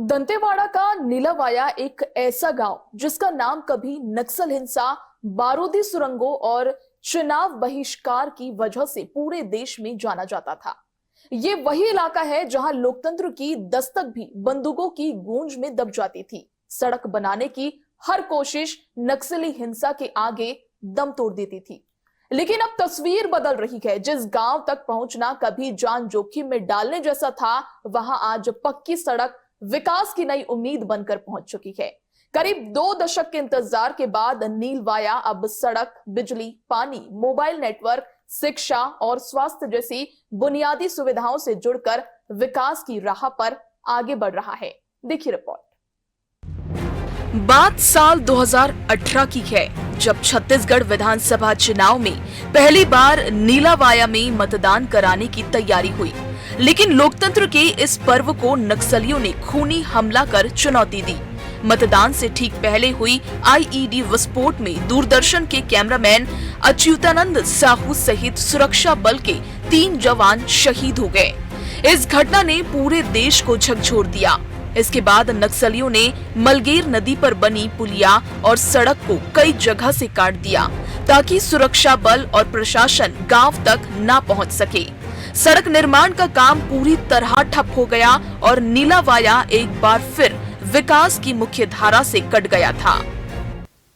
दंतेवाड़ा का नीलावाया एक ऐसा गांव जिसका नाम कभी नक्सल हिंसा, बारूदी सुरंगों और चुनाव बहिष्कार की वजह से पूरे देश में जाना जाता था। ये वही इलाका है जहां लोकतंत्र की दस्तक भी बंदूकों की गूंज में दब जाती थी। सड़क बनाने की हर कोशिश नक्सली हिंसा के आगे दम तोड़ देती थी। लेकिन अब तस्वीर बदल रही है। जिस गांव तक पहुंचना कभी जान जोखिम में डालने जैसा था, वहां आज पक्की सड़क विकास की नई उम्मीद बनकर पहुंच चुकी है। करीब 2 दशक के इंतजार के बाद नीलवाया अब सड़क, बिजली, पानी, मोबाइल नेटवर्क, शिक्षा और स्वास्थ्य जैसी बुनियादी सुविधाओं से जुड़कर विकास की राह पर आगे बढ़ रहा है। देखिए रिपोर्ट। बात साल 2018 की है, जब छत्तीसगढ़ विधानसभा चुनाव में पहली बार नीलावाया में मतदान कराने की तैयारी हुई। लेकिन लोकतंत्र के इस पर्व को नक्सलियों ने खूनी हमला कर चुनौती दी। मतदान से ठीक पहले हुई आईईडी विस्फोट में दूरदर्शन के कैमरामैन अच्युतानंद साहू सहित सुरक्षा बल के 3 जवान शहीद हो गए। इस घटना ने पूरे देश को झकझोर दिया। इसके बाद नक्सलियों ने मलगेर नदी पर बनी पुलिया और सड़क को कई जगह से काट दिया, ताकि सुरक्षा बल और प्रशासन गांव तक न पहुंच सके। सड़क निर्माण का काम पूरी तरह ठप हो गया और नीलावाया एक बार फिर विकास की मुख्य धारा से कट गया था।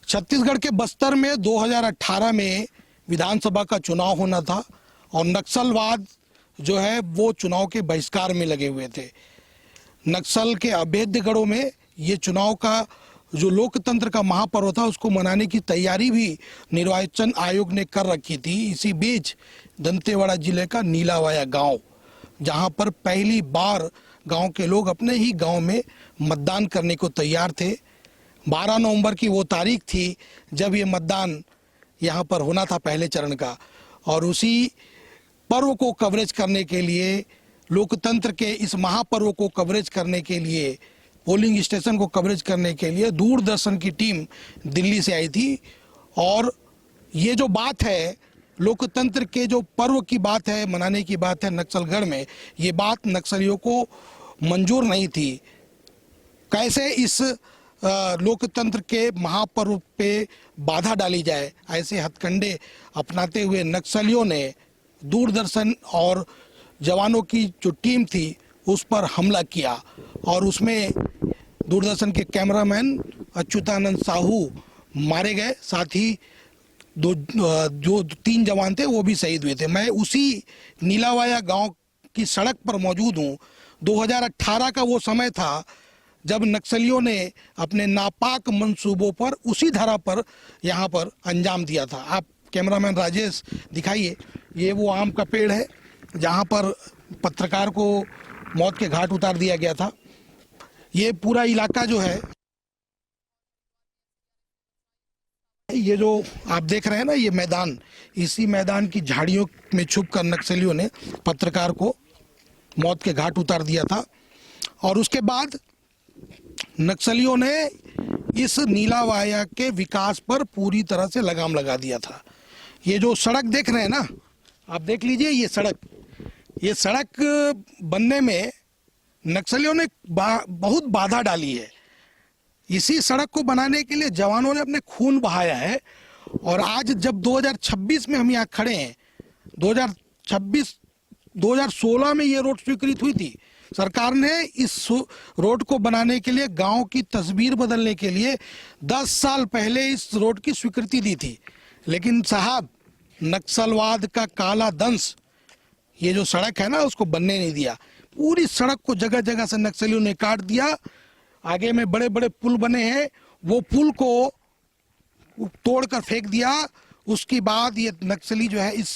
छत्तीसगढ़ के बस्तर में 2018 में विधानसभा का चुनाव होना था और नक्सलवाद जो है वो चुनाव के बहिष्कार में लगे हुए थे। नक्सल के अभेद्य गढ़ों में ये चुनाव का जो लोकतंत्र का महापर्व था उसको मनाने की तैयारी भी निर्वाचन आयोग ने कर रखी थी। इसी बीच दंतेवाड़ा जिले का नीलावाया गांव, जहां पर पहली बार गांव के लोग अपने ही गांव में मतदान करने को तैयार थे। 12 नवंबर की वो तारीख थी जब ये मतदान यहां पर होना था पहले चरण का, और उसी पर्व को कवरेज करने के लिए, लोकतंत्र के इस महापर्व को कवरेज करने के लिए, पोलिंग स्टेशन को कवरेज करने के लिए दूरदर्शन की टीम दिल्ली से आई थी। और ये जो बात है, लोकतंत्र के जो पर्व की बात है, मनाने की बात है नक्सलगढ़ में, ये बात नक्सलियों को मंजूर नहीं थी। कैसे इस लोकतंत्र के महापर्व पे बाधा डाली जाए, ऐसे हथकंडे अपनाते हुए नक्सलियों ने दूरदर्शन और जवानों की जो टीम थी उस पर हमला किया और उसमें दूरदर्शन के कैमरामैन अच्युतानंद साहू मारे गए। साथ ही जो 3 जवान थे वो भी शहीद हुए थे। मैं उसी नीलावाया गांव की सड़क पर मौजूद हूं। 2018 का वो समय था जब नक्सलियों ने अपने नापाक मंसूबों पर उसी धारा पर यहाँ पर अंजाम दिया था। आप कैमरामैन राजेश दिखाइए, ये वो आम का पेड़ है जहाँ पर पत्रकार को मौत के घाट उतार दिया गया था। ये पूरा इलाका जो है, ये जो आप देख रहे हैं ना, ये मैदान, इसी मैदान की झाड़ियों में छुपकर नक्सलियों ने पत्रकार को मौत के घाट उतार दिया था। और उसके बाद नक्सलियों ने इस नीलावाया के विकास पर पूरी तरह से लगाम लगा दिया था। ये जो सड़क देख रहे हैं ना, आप देख लीजिए, ये सड़क बनने में नक्सलियों ने बहुत बाधा डाली है। इसी सड़क को बनाने के लिए जवानों ने अपने खून बहाया है। और आज जब 2026 में हम यहाँ खड़े हैं, 2016 में ये रोड स्वीकृत हुई थी। सरकार ने इस रोड को बनाने के लिए, गांव की तस्वीर बदलने के लिए 10 साल पहले इस रोड की स्वीकृति दी थी। लेकिन साहब, नक्सलवाद का काला दंश ये जो सड़क है ना उसको बनने नहीं दिया। पूरी सड़क को जगह जगह से नक्सलियों ने काट दिया। आगे में बड़े बड़े पुल बने हैं, वो पुल को तोड़कर फेंक दिया। उसके बाद ये नक्सली जो है इस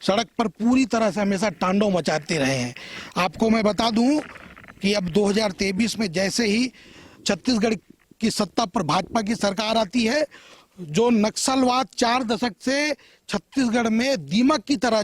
सड़क पर पूरी तरह से हमेशा तांडव मचाते रहे हैं। आपको मैं बता दूं कि अब 2023 में जैसे ही छत्तीसगढ़ की सत्ता पर भाजपा की सरकार आती है, जो नक्सलवाद 4 दशक से छत्तीसगढ़ में दीमक की तरह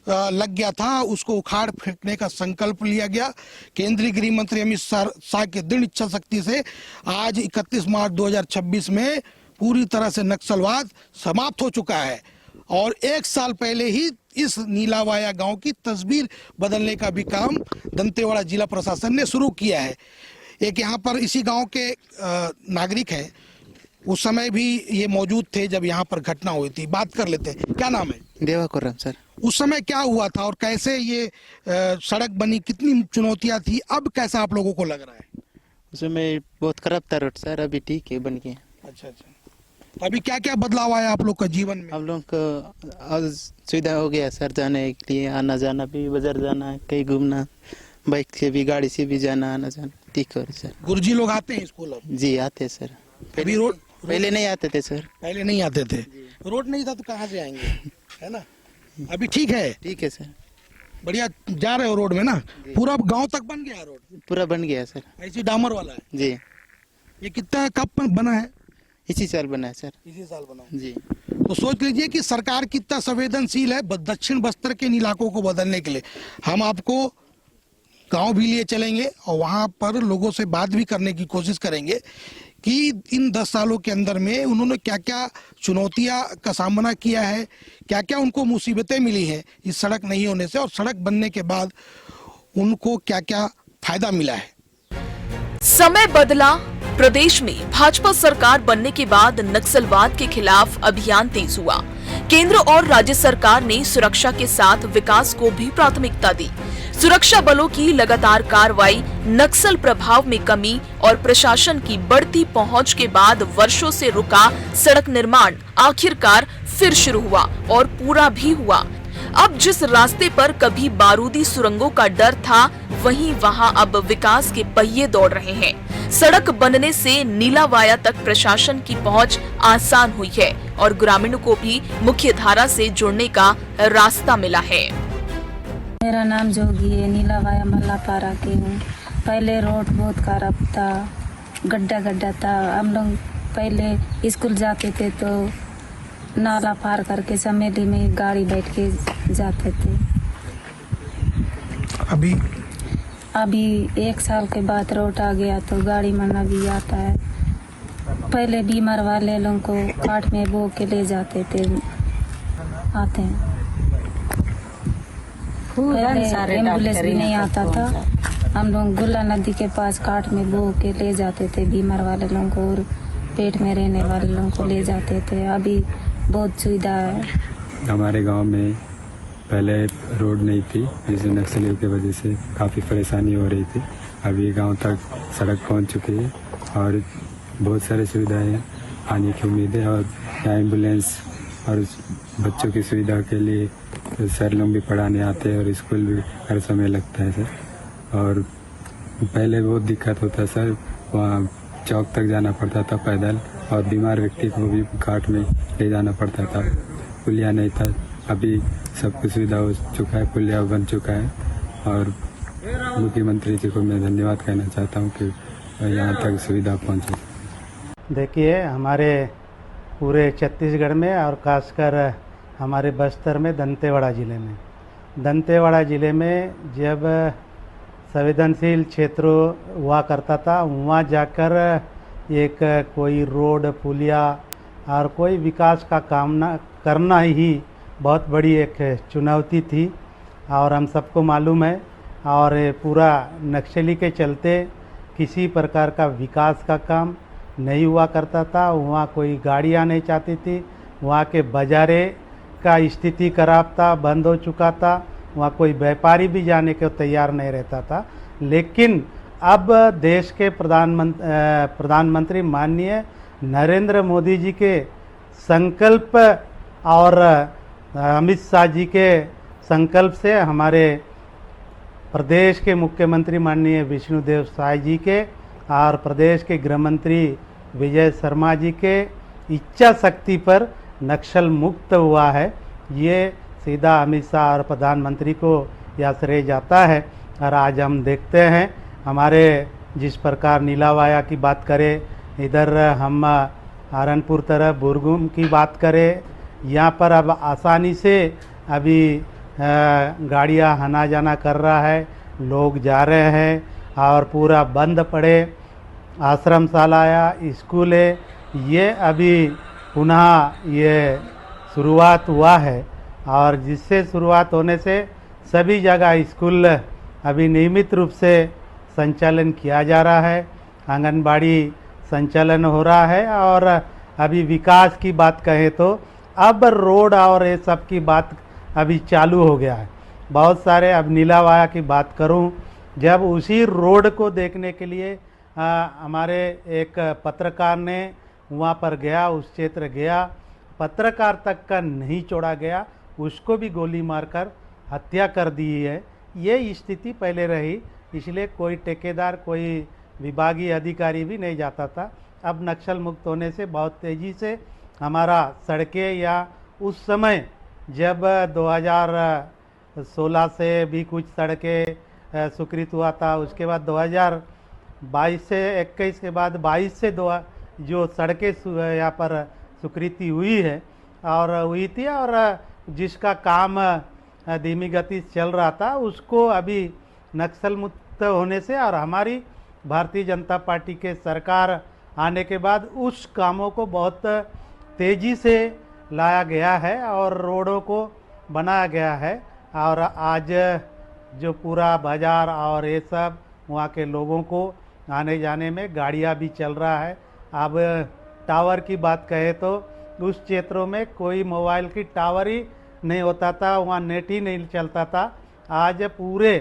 लग गया था, उसको उखाड़ फेंकने का संकल्प लिया गया। केंद्रीय गृह मंत्री अमित शाह की दृढ़ इच्छा शक्ति से आज 31 मार्च 2026 में पूरी तरह से नक्सलवाद समाप्त हो चुका है। और 1 साल पहले ही इस नीलावाया गांव की तस्वीर बदलने का भी काम दंतेवाड़ा जिला प्रशासन ने शुरू किया है। एक यहाँ पर इसी गांव के नागरिक हैं, उस समय भी ये मौजूद थे जब यहाँ पर घटना हुई थी। बात कर लेते हैं, क्या नाम है? देवाकुरम सर। उस समय क्या हुआ था और कैसे ये सड़क बनी, कितनी चुनौतियां थी, अब कैसा आप लोगों को लग रहा है? उसमें बहुत खराब था रोड सर, अभी ठीक है बन गया। अच्छा अच्छा, तो अभी क्या क्या बदलाव आया आप लोग का जीवन में? हम लोग को आज सुविधा हो गया सर, जाने के लिए आना जाना भी, बाजार जाना है, कहीं घूमना, बाइक से भी गाड़ी से भी जाना आना जाना ठीक है सर। गुरुजी लोग आते हैं स्कूल अब? जी आते सर। अभी रोड पहले नहीं आते थे सर। पहले नहीं आते थे, रोड नहीं था तो कहाँ से आएंगे, है ना? अभी ठीक है? ठीक है सर, बढ़िया जा रहे हो रोड में ना? पूरा गांव तक बन गया रोड? पूरा बन गया सर। ऐसी डामर वाला है जी। ये कितना कब बना है? इसी साल बना है सर। इसी साल बना है। जी। तो सोच लीजिए कि सरकार कितना संवेदनशील है दक्षिण बस्तर के इन इलाकों को बदलने के लिए। हम आपको गांव भी लिए चलेंगे और वहां पर लोगों से बात भी करने की कोशिश करेंगे कि इन 10 सालों के अंदर में उन्होंने क्या क्या चुनौतियां का सामना किया है, क्या क्या उनको मुसीबतें मिली हैं इस सड़क नहीं होने से, और सड़क बनने के बाद उनको क्या क्या फायदा मिला है। समय बदला। प्रदेश में भाजपा सरकार बनने के बाद नक्सलवाद के खिलाफ अभियान तेज हुआ। केंद्र और राज्य सरकार ने सुरक्षा के साथ विकास को भी प्राथमिकता दी। सुरक्षा बलों की लगातार कार्रवाई, नक्सल प्रभाव में कमी और प्रशासन की बढ़ती पहुंच के बाद वर्षों से रुका सड़क निर्माण आखिरकार फिर शुरू हुआ और पूरा भी हुआ। अब जिस रास्ते पर कभी बारूदी सुरंगों का डर था, वहीं वहां अब विकास के पहिए दौड़ रहे हैं। सड़क बनने से नीलावाया तक प्रशासन की पहुंच आसान हुई है और ग्रामीणों को भी मुख्य धारा से जुड़ने का रास्ता मिला है। मेरा नाम जोगी है, नीलावाया मल्लापारा की हूँ। पहले रोड बहुत खराब था, गड्ढा गड्ढा था। हम लोग पहले स्कूल जाते थे तो नाला पार करके समेली में गाड़ी बैठ के जाते थे। अभी 1 साल के बाद रोड आ गया तो गाड़ी मना भी आता है। पहले बीमार वाले लोगों को काट में बो के ले जाते थे, आते हैं। पहले एम्बुलेंस भी नहीं आता था। हम लोग गुल्ला नदी के पास काट में बो के ले जाते थे बीमार वाले लोगों को, और पेट में रहने वाले लोगों को ले जाते थे। अभी बहुत सुविधा है। हमारे गांव में पहले रोड नहीं थी, जिससे नक्सलियों की वजह से काफ़ी परेशानी हो रही थी। अभी गांव तक सड़क पहुंच चुकी है और बहुत सारी सुविधाएं आने की उम्मीद है। और यहाँ एम्बुलेंस और बच्चों की सुविधा के लिए सर लोग भी पढ़ाने आते हैं और स्कूल भी हर समय लगता है सर। और पहले बहुत दिक्कत होता सर, वहाँ चौक तक जाना पड़ता था पैदल, और बीमार व्यक्ति को भी काट में ले जाना पड़ता था। पुलिया नहीं था, अभी सब कुछ सुविधा हो चुका है, पुलिया बन चुका है। और मुख्यमंत्री जी को मैं धन्यवाद कहना चाहता हूँ कि यहाँ तक सुविधा पहुँची। देखिए, हमारे पूरे छत्तीसगढ़ में और खासकर हमारे बस्तर में दंतेवाड़ा ज़िले में जब संवेदनशील क्षेत्र हुआ करता था, वहाँ जाकर एक कोई रोड, पुलिया और कोई विकास का काम करना ही बहुत बड़ी एक चुनौती थी। और हम सबको मालूम है, और पूरा नक्सली के चलते किसी प्रकार का विकास का काम नहीं हुआ करता था। वहाँ कोई गाड़ियाँ नहीं चाहती थी, वहाँ के बाजारे का स्थिति खराब था, बंद हो चुका था। वहाँ कोई व्यापारी भी जाने को तैयार नहीं रहता था। लेकिन अब देश के प्रधानमंत्री माननीय नरेंद्र मोदी जी के संकल्प और अमित शाह जी के संकल्प से, हमारे प्रदेश के मुख्यमंत्री माननीय विष्णुदेव साय जी के और प्रदेश के गृह मंत्री विजय शर्मा जी के इच्छा शक्ति पर नक्सल मुक्त हुआ है। ये सीधा अमित शाह और प्रधानमंत्री को यह श्रेय जाता है। और आज हम देखते हैं, हमारे जिस प्रकार नीलावाया की बात करें, इधर हम हारनपुर तरफ बुरगुम की बात करें, यहाँ पर अब आसानी से अभी गाड़ियाँ आना जाना कर रहा है, लोग जा रहे हैं। और पूरा बंद पड़े आश्रमशाला या स्कूल है, ये अभी पुनः ये शुरुआत हुआ है। और जिससे शुरुआत होने से सभी जगह स्कूल अभी नियमित रूप से संचालन किया जा रहा है। आंगनबाड़ी संचालन हो रहा है। और अभी विकास की बात कहें तो अब रोड और ये सब की बात अभी चालू हो गया है बहुत सारे। अब नीलावाया की बात करूं, जब उसी रोड को देखने के लिए हमारे एक पत्रकार ने वहां पर गया, उस क्षेत्र गया, पत्रकार तक का नहीं छोड़ा गया, उसको भी गोली मारकर हत्या कर दी है। ये स्थिति पहले रही, इसलिए कोई ठेकेदार, कोई विभागीय अधिकारी भी नहीं जाता था। अब नक्सल मुक्त होने से बहुत तेज़ी से हमारा सड़कें, या उस समय जब 2016 से भी कुछ सड़कें स्वीकृत हुआ था, उसके बाद 2022 से 21 के बाद 22 से जो सड़कें यहाँ पर स्वीकृति हुई है और हुई थी, और जिसका काम धीमी गति से चल रहा था, उसको अभी नक्सल मुक्त होने से और हमारी भारतीय जनता पार्टी के सरकार आने के बाद उस कामों को बहुत तेज़ी से लाया गया है और रोडों को बनाया गया है। और आज जो पूरा बाज़ार और ये सब वहाँ के लोगों को आने जाने में गाड़ियाँ भी चल रहा है। अब टावर की बात कहें तो उस क्षेत्रों में कोई मोबाइल की टावर ही नहीं होता था, वहाँ नेट ही नहीं चलता था। आज पूरे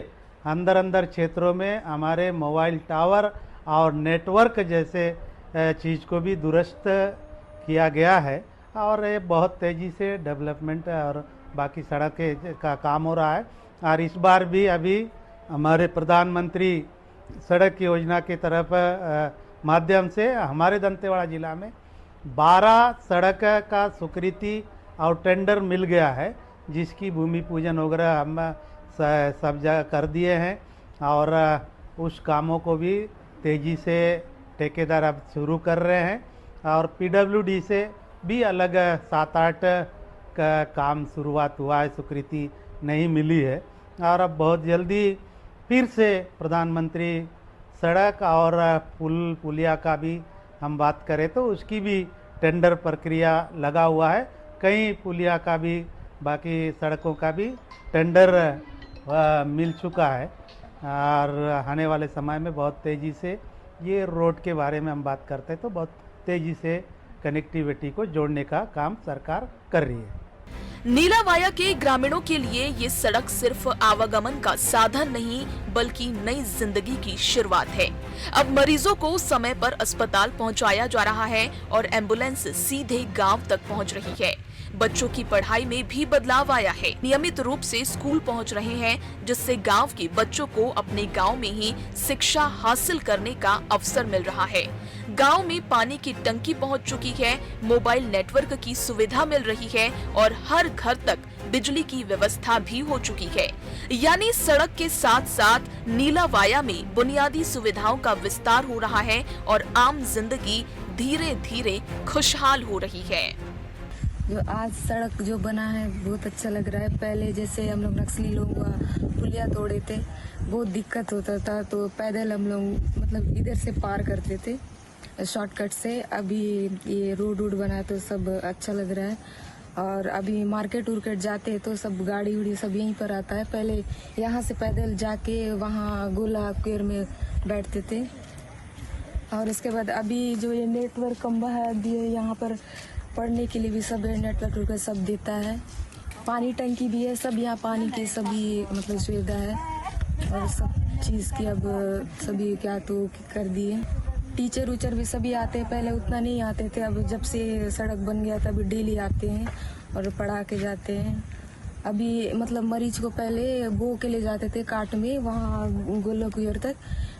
अंदर क्षेत्रों में हमारे मोबाइल टावर और नेटवर्क जैसे चीज़ को भी दुरुस्त किया गया है और ये बहुत तेज़ी से डेवलपमेंट और बाकी सड़क का काम हो रहा है। और इस बार भी अभी हमारे प्रधानमंत्री सड़क योजना की तरफ माध्यम से हमारे दंतेवाड़ा जिला में 12 सड़क का स्वीकृति और टेंडर मिल गया है, जिसकी भूमि पूजन वगैरह हम सब जगह कर दिए हैं और उस कामों को भी तेज़ी से ठेकेदार अब शुरू कर रहे हैं। और पीडब्ल्यूडी से भी अलग 7-8 का काम शुरुआत हुआ है, स्वीकृति नहीं मिली है और अब बहुत जल्दी फिर से प्रधानमंत्री सड़क और पुलिया का भी हम बात करें तो उसकी भी टेंडर प्रक्रिया लगा हुआ है। कई पुलिया का भी, बाकी सड़कों का भी टेंडर मिल चुका है और आने वाले समय में बहुत तेज़ी से ये रोड के बारे में हम बात करते हैं तो बहुत तेज़ी से कनेक्टिविटी को जोड़ने का काम सरकार कर रही है। नीलावाया के ग्रामीणों के लिए ये सड़क सिर्फ आवागमन का साधन नहीं बल्कि नई जिंदगी की शुरुआत है। अब मरीजों को समय पर अस्पताल पहुंचाया जा रहा है और एम्बुलेंस सीधे गांव तक पहुंच रही है। बच्चों की पढ़ाई में भी बदलाव आया है, नियमित रूप से स्कूल पहुंच रहे हैं, जिससे गांव के बच्चों को अपने गांव में ही शिक्षा हासिल करने का अवसर मिल रहा है। गांव में पानी की टंकी पहुंच चुकी है, मोबाइल नेटवर्क की सुविधा मिल रही है और हर घर तक बिजली की व्यवस्था भी हो चुकी है। यानी सड़क के साथ साथ नीलावाया में बुनियादी सुविधाओं का विस्तार हो रहा है और आम जिंदगी धीरे धीरे खुशहाल हो रही है। जो आज सड़क जो बना है बहुत अच्छा लग रहा है। पहले जैसे हम लोग नक्सली लोग पुलिया तोड़े थे, बहुत दिक्कत होता था, तो पैदल हम लोग मतलब इधर से पार करते थे शॉर्टकट से। अभी ये रोड बना है तो सब अच्छा लग रहा है और अभी मार्केट उर्केट जाते हैं तो सब गाड़ी उड़ी सब यहीं पर आता है। पहले यहाँ से पैदल जाके वहाँ गोला केर में बैठते थे और इसके बाद अभी जो ये नेटवर्क खंबा है अभी यहाँ पर पढ़ने के लिए भी सब नेटवर्क सब देता है। पानी टंकी भी है, सब यहाँ पानी की सभी मतलब सुविधा है और सब चीज़ की अब सभी क्या तो कर दिए। टीचर उचर भी सभी आते हैं, पहले उतना नहीं आते थे, अब जब से सड़क बन गया तब डेली आते हैं और पढ़ा के जाते हैं। अभी मतलब मरीज को पहले बो के ले जाते थे काट में वहाँ गोलोकुयर तक,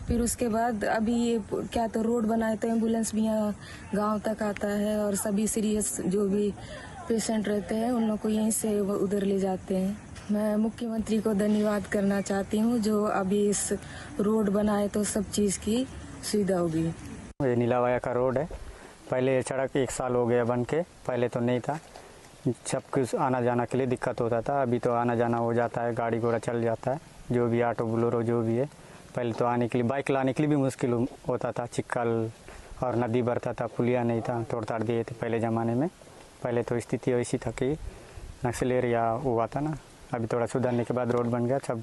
फिर उसके बाद अभी ये क्या तो रोड बनाए तो एम्बुलेंस भी यहाँ गांव तक आता है और सभी सीरियस जो भी पेशेंट रहते हैं उन लोग को यहीं से वो उधर ले जाते हैं। मैं मुख्यमंत्री को धन्यवाद करना चाहती हूँ जो अभी इस रोड बनाए तो सब चीज़ की सुविधा होगी। ये नीलावाया का रोड है, पहले सड़क 1 साल हो गया बन के, पहले तो नहीं था, सब कुछ आना जाना के लिए दिक्कत होता था। अभी तो आना जाना हो जाता है, गाड़ी घोड़ा चल जाता है, जो भी ऑटो बोलेरो जो भी है। पहले तो आने के लिए बाइक लाने के लिए भी मुश्किल होता था, चिक्कल और नदी भरता था, पुलिया नहीं था, तोड़ ताड़ दिए थे पहले ज़माने में। पहले तो स्थिति ऐसी था कि नक्सल एरिया हुआ था ना, अभी थोड़ा सुधरने के बाद रोड बन गया, सब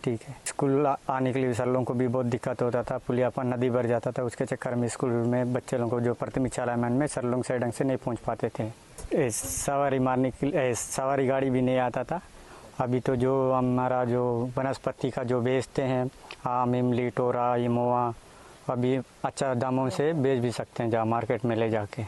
ठीक है। स्कूल आने के लिए सर लोगों को भी बहुत दिक्कत होता था, पुलिया पर नदी भर जाता था, उसके चक्कर में स्कूल में बच्चे लोगों को जो प्राथमिक शाला में सर लोग से ढंग से नहीं पहुंच पाते थे। सवारी मारने के लिए सवारी गाड़ी भी नहीं आता था। अभी तो जो हमारा जो वनस्पति का जो बेचते हैं, आम, इमली, टोरा, इमोआ, अभी अच्छा दामों से बेच भी सकते हैं जहाँ मार्केट में ले जाके।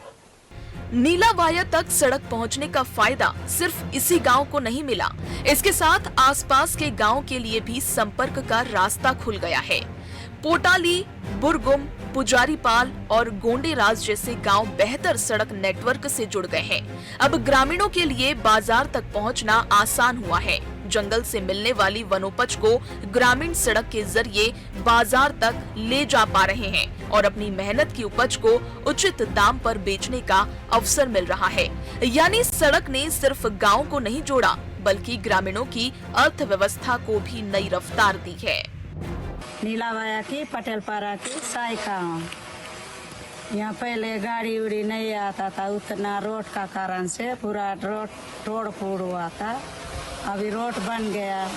नीला वाया तक सड़क पहुंचने का फायदा सिर्फ इसी गांव को नहीं मिला, इसके साथ आसपास के गांव के लिए भी संपर्क का रास्ता खुल गया है। पोटाली, बुरगुम, पुजारीपाल और गोंडेराज जैसे गांव बेहतर सड़क नेटवर्क से जुड़ गए हैं। अब ग्रामीणों के लिए बाजार तक पहुंचना आसान हुआ है। जंगल से मिलने वाली वनोपज को ग्रामीण सड़क के जरिए बाजार तक ले जा पा रहे हैं और अपनी मेहनत की उपज को उचित दाम पर बेचने का अवसर मिल रहा है। यानी सड़क ने सिर्फ गांव को नहीं जोड़ा, बल्कि ग्रामीणों की अर्थव्यवस्था को भी नई रफ्तार दी है। नीलावाया की पटेलपारा की साइका, यहाँ पहले गाड़ी उड़ी नहीं आता था उतना, रोड का कारण से पूरा रोड तोड़ फोड़ हुआ था। अभी रोड बन गया,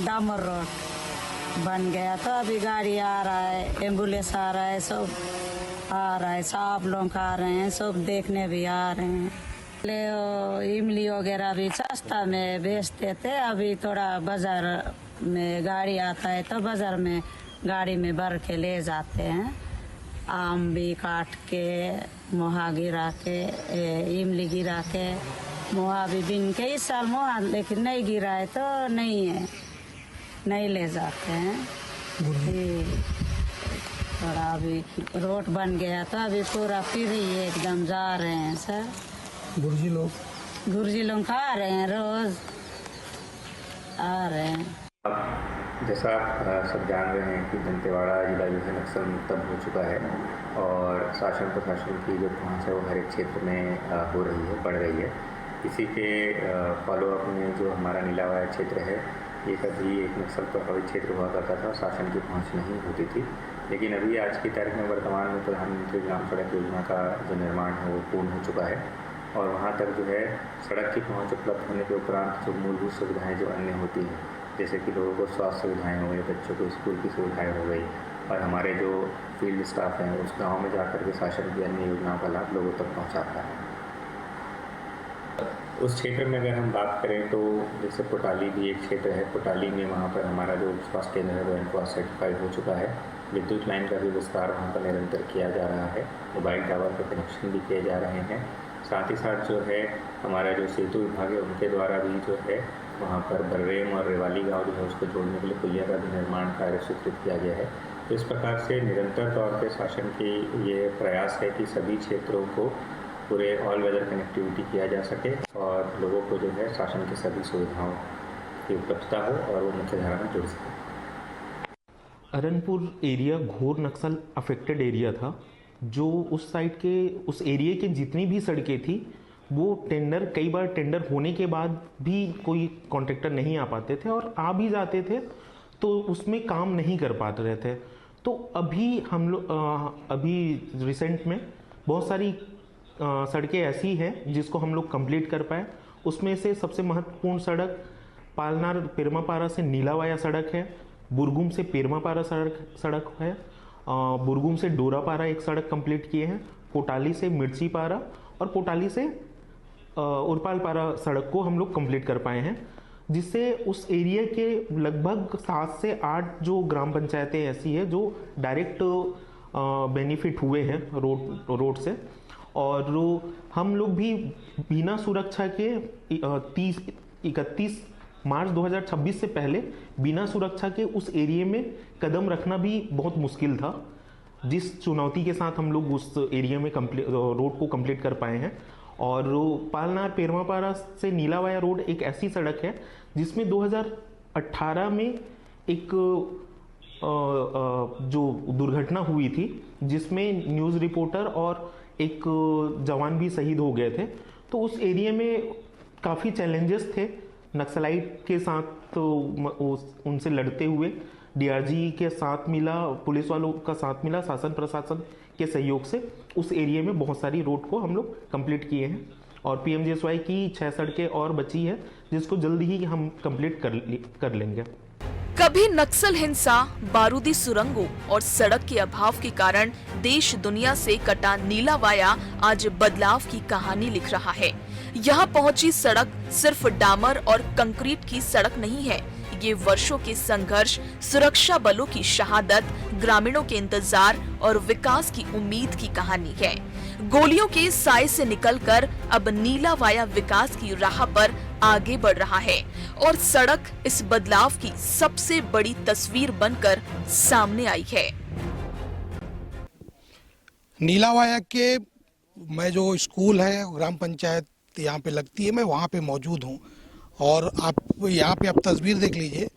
डामर रोड बन गया, तो अभी गाड़ी आ रहा है, एम्बुलेंस आ रहा है, सब आ रहा है, साहब लोग आ रहे हैं, सब देखने भी आ रहे हैं। पहले इमली वगैरह भी सस्ता में बेचते थे, अभी थोड़ा बाजार में गाड़ी आता है तो बाजार में गाड़ी में भर के ले जाते हैं। आम भी काट के, मोहा गिरा के, इमली गिरा के, मोहा भी बिन के, इस साल मोहा लेकिन नहीं गिरा है तो नहीं है, नहीं ले जाते हैं। थोड़ा अभी रोड बन गया तो अभी पूरा फ्री एकदम जा रहे हैं सर। गुर्जी लोग खा रहे हैं, रोज आ रहे हैं। जैसा आप सब जान रहे हैं कि दंतेवाड़ा जिला जो है नक्सल मुक्त हो चुका है और शासन प्रशासन की जो पहुंच है वो हर एक क्षेत्र में हो रही है, बढ़ रही है। इसी के फॉलोअप में जो हमारा नीलावाया क्षेत्र है, ये कभी एक नक्सल प्रभावित क्षेत्र हुआ करता था, शासन की पहुंच नहीं होती थी। लेकिन अभी आज की तारीख में वर्तमान में प्रधानमंत्री ग्राम सड़क योजना का जो निर्माण है वो पूर्ण हो चुका है और वहाँ तक जो है सड़क की पहुँच उपलब्ध होने के उपरांत जो मूलभूत सुविधाएँ जो अन्य होती हैं, जैसे कि लोगों को स्वास्थ्य सुविधाएं हो गई, बच्चों को स्कूल की सुविधाएं हो गई और हमारे जो फील्ड स्टाफ हैं उस गांव में जाकर के शासन की अन्य योजनाओं का लाभ लोगों तक पहुंचाता है। उस क्षेत्र में अगर हम बात करें तो जैसे पोटाली भी एक क्षेत्र है, पोटाली में वहाँ पर हमारा जो स्वास्थ्य केंद्र है वो एनक्वास सर्टिफाइड हो चुका है। विद्युत लाइन का भी विस्तार वहाँ पर निरंतर किया जा रहा है, मोबाइल टावर के कनेक्शन भी किए जा रहे हैं। साथ ही साथ जो है हमारा जो सेतु विभाग है उनके द्वारा भी जो है वहाँ पर बर्रेम और रेवाली गांव जो है उसको जोड़ने के लिए पुलिया का भी निर्माण कार्य स्वीकृत किया गया है। तो इस प्रकार से निरंतर तौर पे शासन की ये प्रयास है कि सभी क्षेत्रों को पूरे ऑल वेदर कनेक्टिविटी किया जा सके और लोगों को जो है शासन की सभी सुविधाओं की उपलब्धता हो और वो मुख्य धारा में जुड़ सके। अरनपुर एरिया घोर नक्सल अफेक्टेड एरिया था। जो उस साइड के, उस एरिया के जितनी भी सड़कें थी वो टेंडर, कई बार टेंडर होने के बाद भी कोई कॉन्ट्रैक्टर नहीं आ पाते थे और आ भी जाते थे तो उसमें काम नहीं कर पाते रहे थे। तो अभी हम लोग अभी रिसेंट में बहुत सारी सड़कें ऐसी हैं जिसको हम लोग कंप्लीट कर पाए। उसमें से सबसे महत्वपूर्ण सड़क पालनार पेरमापारा से नीलावाया सड़क है, बुरगुम से पेरमापारा सड़क है, बुरगुम से डोरापारा एक सड़क कंप्लीट किए हैं, पोटाली से मिर्चीपारा और पोटाली से उरपालपारा सड़क को हम लोग कंप्लीट कर पाए हैं, जिससे उस एरिया के लगभग 7 से 8 जो ग्राम पंचायतें ऐसी है जो डायरेक्ट बेनिफिट हुए हैं रोड से। और हम लोग भी बिना सुरक्षा के 31 मार्च 2026 से पहले बिना सुरक्षा के उस एरिया में कदम रखना भी बहुत मुश्किल था। जिस चुनौती के साथ हम लोग उस एरिया में रोड को कंप्लीट कर पाए हैं। और पालनार पेरमापारा से नीलावाया रोड एक ऐसी सड़क है जिसमें 2018 में एक जो दुर्घटना हुई थी जिसमें न्यूज़ रिपोर्टर और एक जवान भी शहीद हो गए थे। तो उस एरिया में काफ़ी चैलेंजेस थे नक्सलाइट के साथ, तो उनसे लड़ते हुए डीआरजी के साथ मिला, पुलिस वालों का साथ मिला, शासन प्रशासन के सहयोग से उस एरिया में बहुत सारी रोड को हम लोग कंप्लीट किए हैं। और पीएमजीएसवाई की 6 सड़कें और बची है जिसको जल्दी ही हम कंप्लीट कर लेंगे। कभी नक्सल हिंसा, बारूदी सुरंगों और सड़क के अभाव के कारण देश दुनिया से कटा नीला वाया आज बदलाव की कहानी लिख रहा है। यहाँ पहुंची सड़क सिर्फ डामर और कंक्रीट की सड़क नहीं है, ये वर्षों के संघर्ष, सुरक्षा बलों की शहादत, ग्रामीणों के इंतजार और विकास की उम्मीद की कहानी है। गोलियों के साए से निकलकर अब नीला वाया विकास की राह पर आगे बढ़ रहा है और सड़क इस बदलाव की सबसे बड़ी तस्वीर बनकर सामने आई है। नीला वाया के मैं जो स्कूल है ग्राम पंचायत यहाँ पे लगती है, मैं वहाँ पे मौजूद हूँ और आप यहाँ पे आप तस्वीर देख लीजिए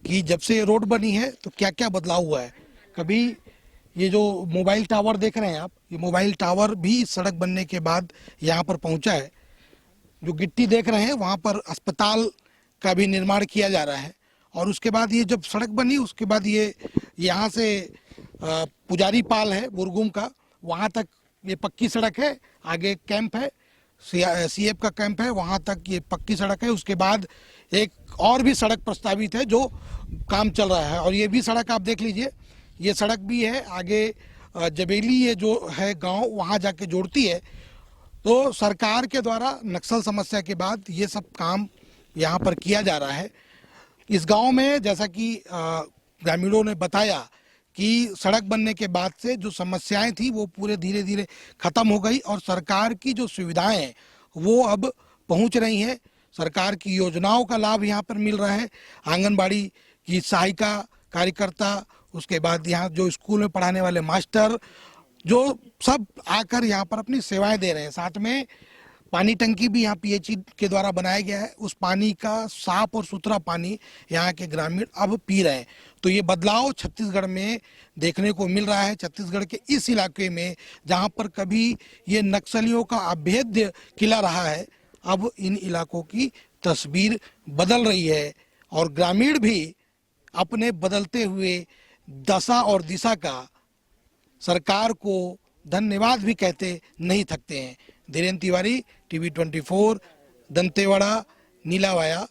कि जब से ये रोड बनी है तो क्या क्या बदलाव हुआ है। कभी ये जो मोबाइल टावर देख रहे हैं आप, ये मोबाइल टावर भी सड़क बनने के बाद यहाँ पर पहुँचा है। जो गिट्टी देख रहे हैं वहाँ पर अस्पताल का भी निर्माण किया जा रहा है और उसके बाद ये जब सड़क बनी उसके बाद ये यहाँ से पुजारी पाल है बुरगुम का, वहाँ तक ये पक्की सड़क है। आगे कैंप है, सीएफ का कैंप है, वहाँ तक ये पक्की सड़क है। उसके बाद एक और भी सड़क प्रस्तावित है जो काम चल रहा है और ये भी सड़क आप देख लीजिए, ये सड़क भी है। आगे जबेली ये जो है गांव, वहाँ जाके जोड़ती है। तो सरकार के द्वारा नक्सल समस्या के बाद ये सब काम यहाँ पर किया जा रहा है। इस गांव में जैसा कि ग्रामीणों ने बताया कि सड़क बनने के बाद से जो समस्याएं थी वो पूरे धीरे धीरे खत्म हो गई और सरकार की जो सुविधाएं हैं वो अब पहुंच रही हैं। सरकार की योजनाओं का लाभ यहाँ पर मिल रहा है। आंगनबाड़ी की सहायिका कार्यकर्ता, उसके बाद यहाँ जो स्कूल में पढ़ाने वाले मास्टर, जो सब आकर यहाँ पर अपनी सेवाएं दे रहे हैं। साथ में पानी टंकी भी यहाँ पीएचई के द्वारा बनाया गया है। उस पानी का साफ और सुथरा पानी यहाँ के ग्रामीण अब पी रहे हैं। तो ये बदलाव छत्तीसगढ़ में देखने को मिल रहा है। छत्तीसगढ़ के इस इलाके में जहाँ पर कभी ये नक्सलियों का अभेद्य किला रहा है, अब इन इलाकों की तस्वीर बदल रही है और ग्रामीण भी अपने बदलते हुए दशा और दिशा का सरकार को धन्यवाद भी कहते नहीं थकते हैं। धीरेन्द्र तिवारी, टीवी 24, दंतेवाड़ा, नीलावाया।